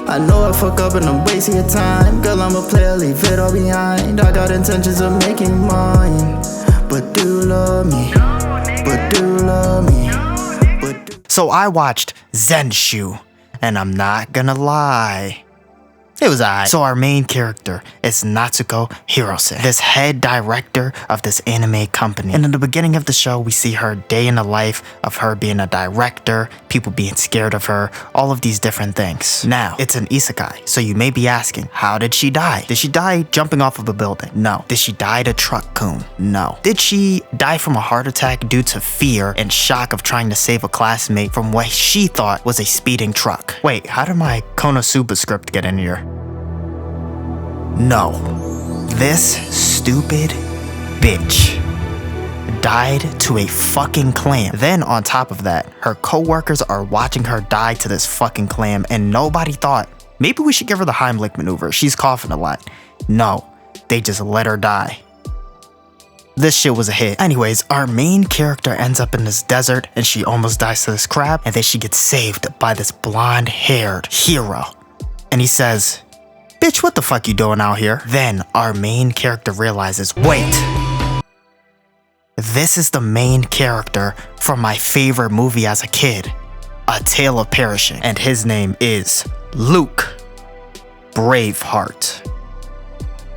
I know I fuck up and I'm wasting your time. Girl, I'm a player, leave it all behind. I got intentions of making mine. But do love me, but do love me. So I watched Zenshu, and I'm not gonna lie, it was alright. So our main character is Natsuko Hirose, this head director of this anime company. And in the beginning of the show, we see her day in the life of her being a director, people being scared of her, all of these different things. Now, it's an isekai, so you may be asking, how did she die? Did she die jumping off of a building? No. Did she die to truck-kun? No. Did she die from a heart attack due to fear and shock of trying to save a classmate from what she thought was a speeding truck? Wait, how did my Konosuba script get in here? No. This stupid bitch died to a fucking clam. Then on top of that, her co-workers are watching her die to this fucking clam, and nobody thought, maybe we should give her the Heimlich maneuver. She's coughing a lot. No, they just let her die. This shit was a hit. Anyways, our main character ends up in this desert and she almost dies to this crab, and then she gets saved by this blonde-haired hero. And he says, bitch, what the fuck you doing out here? Then our main character realizes, wait, this is the main character from my favorite movie as a kid, A Tale of Perishing, and his name is Luke Braveheart.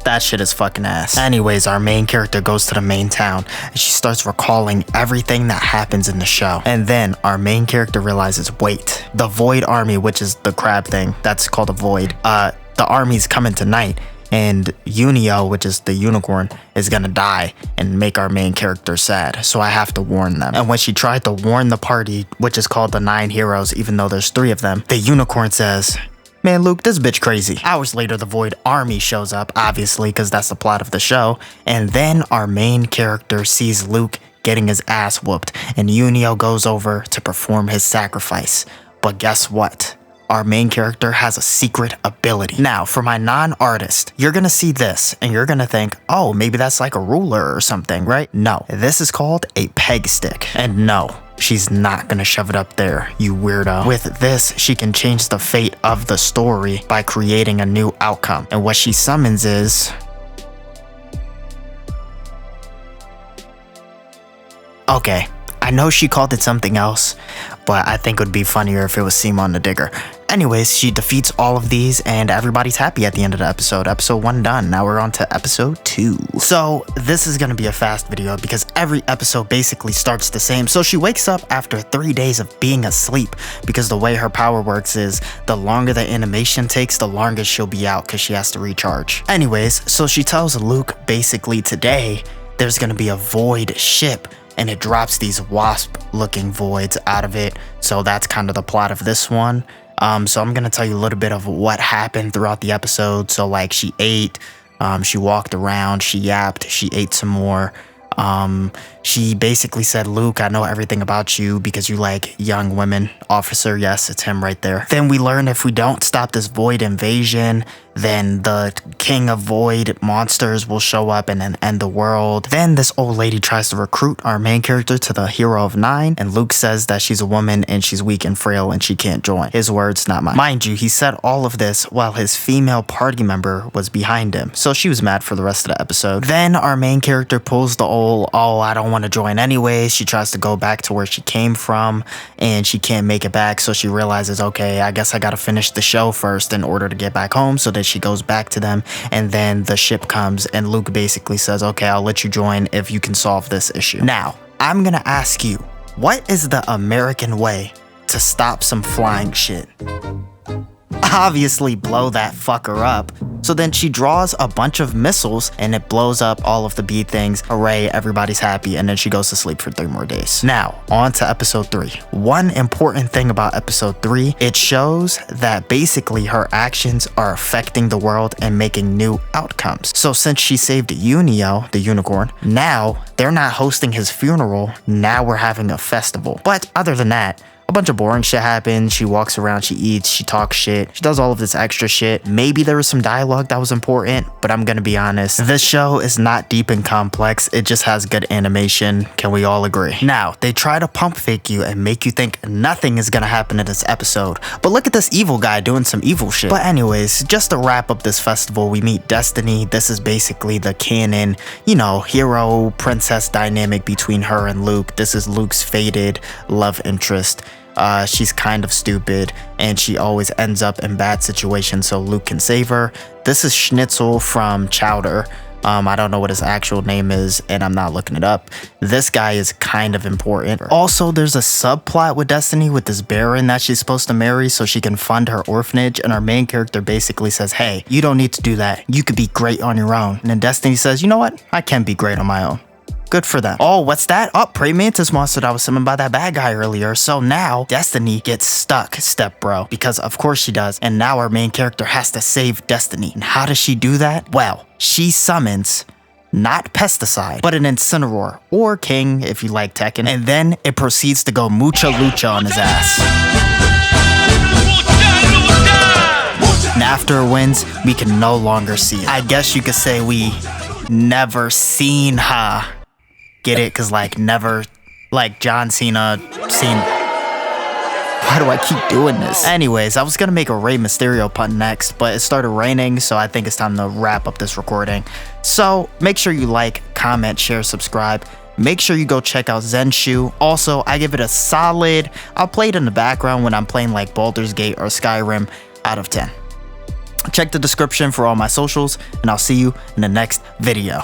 That shit is fucking ass. Anyways, our main character goes to the main town and she starts recalling everything that happens in the show. And then our main character realizes, wait, the Void Army, which is the crab thing, that's called a Void, the army's coming tonight, and Unio, which is the unicorn, is gonna die and make our main character sad, so I have to warn them. And when she tried to warn the party, which is called the 9 heroes, even though there's 3 of them, the unicorn says, man, Luke, this bitch crazy. Hours later, the Void Army shows up, obviously, because that's the plot of the show, and then our main character sees Luke getting his ass whooped, and Unio goes over to perform his sacrifice. But guess what? Our main character has a secret ability. Now, for my non-artist, you're gonna see this and you're gonna think, oh, maybe that's like a ruler or something, right? No, this is called a peg stick. And no, she's not gonna shove it up there, you weirdo. With this, she can change the fate of the story by creating a new outcome. And what she summons is... okay, I know she called it something else, but I think it would be funnier if it was Simon the Digger. Anyways, she defeats all of these and everybody's happy at the end of the episode. Episode 1 done. Now we're on to episode 2. So this is gonna be a fast video because every episode basically starts the same. So she wakes up after 3 days of being asleep, because the way her power works is the longer the animation takes, the longer she'll be out because she has to recharge. Anyways, so she tells Luke basically today there's gonna be a void ship, and it drops these wasp-looking voids out of it. So that's kind of the plot of this one. So I'm gonna tell you a little bit of what happened throughout the episode. So like she ate, she walked around, she yapped, she ate some more. She basically said, Luke, I know everything about you because you like young women. Officer, yes, it's him right there. Then we learn if we don't stop this void invasion, then the king of void monsters will show up and then end the world. Then this old lady tries to recruit our main character to the hero of 9, and Luke says that she's a woman and she's weak and frail and she can't join. His words, not mine. Mind you, he said all of this while his female party member was behind him, so she was mad for the rest of the episode. Then our main character pulls the old, oh, I don't want to join anyways. She tries to go back to where she came from and she can't make it back, so she realizes, okay, I guess I gotta finish the show first in order to get back home. So that she goes back to them, and then the ship comes and Luke basically says, okay, I'll let you join if you can solve this issue. Now, I'm gonna ask you, what is the American way to stop some flying shit? Obviously blow that fucker up. So then she draws a bunch of missiles and it blows up all of the bee things. Hooray, everybody's happy, and then she goes to sleep for 3 more days. Now, on to episode 3. One important thing about episode 3, it shows that basically her actions are affecting the world and making new outcomes. So since she saved Unio, the unicorn, now they're not hosting his funeral, now we're having a festival. But other than that, a bunch of boring shit happens. She walks around, she eats, she talks shit, she does all of this extra shit. Maybe there was some dialogue that was important, but I'm gonna be honest, this show is not deep and complex. It just has good animation. Can we all agree? Now, they try to pump fake you and make you think nothing is gonna happen in this episode, but look at this evil guy doing some evil shit. But anyways, just to wrap up this festival, we meet Destiny. This is basically the canon, you know, hero princess dynamic between her and Luke. This is Luke's fated love interest. She's kind of stupid and she always ends up in bad situations so Luke can save her. This is Schnitzel from Chowder. I don't know what his actual name is and I'm not looking it up. This guy is kind of important. Also, there's a subplot with Destiny with this Baron that she's supposed to marry so she can fund her orphanage, and our main character basically says, hey, you don't need to do that. You could be great on your own. And then Destiny says, you know what? I can be great on my own. Good for them. Oh, what's that? Oh, praying mantis monster that was summoned by that bad guy earlier. So now Destiny gets stuck, step bro, because of course she does. And now our main character has to save Destiny. And how does she do that? Well, she summons not Pesticide, but an Incineroar, or King if you like Tekken. And then it proceeds to go mucha lucha on his ass. And after it wins, we can no longer see it. I guess you could say we never seen her. Get it? Cause like never, like John Cena seen. Why do I keep doing this? Anyways, I was gonna make a Rey Mysterio pun next, but it started raining, so I think it's time to wrap up this recording. So make sure you like, comment, share, subscribe. Make sure you go check out Zenshu. Also, I give it a solid, I'll play it in the background when I'm playing like Baldur's Gate or Skyrim, out of 10. Check the description for all my socials, and I'll see you in the next video.